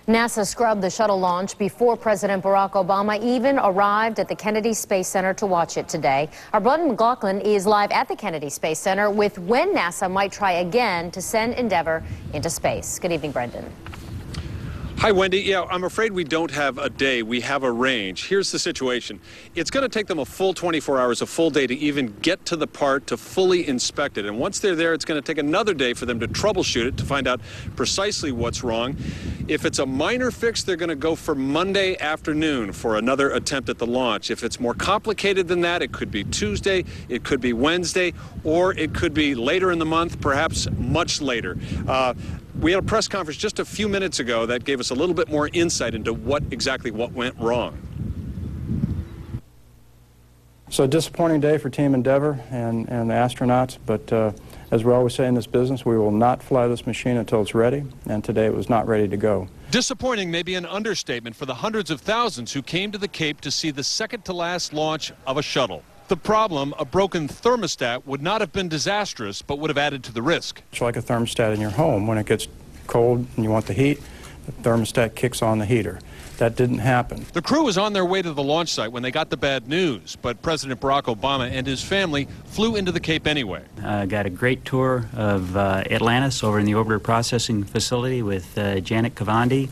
NASA scrubbed the shuttle launch before President Barack Obama even arrived at the Kennedy Space Center to watch it today. Our Brendan McLaughlin is live at the Kennedy Space Center with when NASA might try again to send Endeavour into space. Good evening, Brendan. Hi, Wendy. Yeah, I'm afraid we don't have a day. We have a range. Here's the situation. It's going to take them a full 24 hours, a full day to even get to the part to fully inspect it. And once they're there, it's going to take another day for them to troubleshoot it to find out precisely what's wrong. If it's a minor fix, they're going to go for Monday afternoon for another attempt at the launch. If it's more complicated than that, it could be Tuesday, it could be Wednesday, or it could be later in the month, perhaps much later. We had a press conference just a few minutes ago that gave us a little bit more insight into what went wrong. So a disappointing day for Team Endeavour and the astronauts, but as we always say in this business, we will not fly this machine until it's ready, and today it was not ready to go. Disappointing may be an understatement for the hundreds of thousands who came to the Cape to see the second-to-last launch of a shuttle. The problem, a broken thermostat, would not have been disastrous, but would have added to the risk. It's like a thermostat in your home. When it gets cold and you want the heat, the thermostat kicks on the heater. That didn't happen. The crew was on their way to the launch site when they got the bad news, but President Barack Obama and his family flew into the Cape anyway. Got a great tour of Atlantis over in the Orbiter Processing Facility with Janet Cavandi.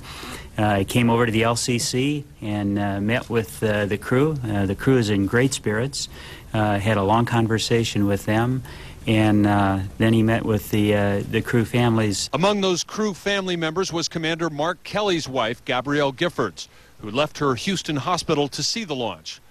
I came over to the LCC and met with the crew. The crew is in great spirits. Had a long conversation with them, and then he met with the crew families. Among those crew family members was Commander Mark Kelly's wife, Gabrielle Giffords, who left her Houston hospital to see the launch.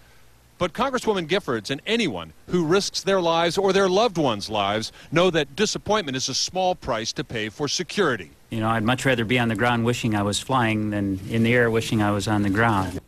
But Congresswoman Giffords and anyone who risks their lives or their loved ones' lives know that disappointment is a small price to pay for security. You know, I'd much rather be on the ground wishing I was flying than in the air wishing I was on the ground.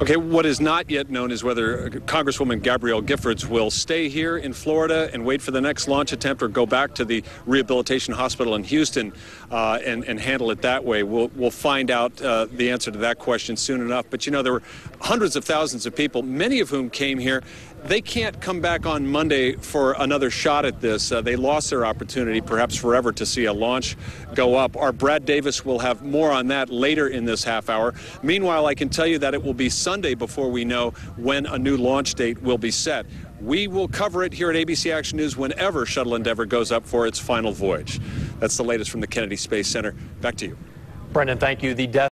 Okay, what is not yet known is whether Congresswoman Gabrielle Giffords will stay here in Florida and wait for the next launch attempt or go back to the rehabilitation hospital in Houston and handle it that way. We'll find out the answer to that question soon enough. But, you know, there were hundreds of thousands of people, many of whom came here. They can't come back on Monday for another shot at this. They lost their opportunity, perhaps forever, to see a launch go up. Our Brad Davis will have more on that later in this half hour. Meanwhile, I can tell you that it will be Sunday before we know when a new launch date will be set. We will cover it here at ABC Action News whenever Shuttle Endeavour goes up for its final voyage. That's the latest from the Kennedy Space Center. Back to you. Brendan, thank you. The death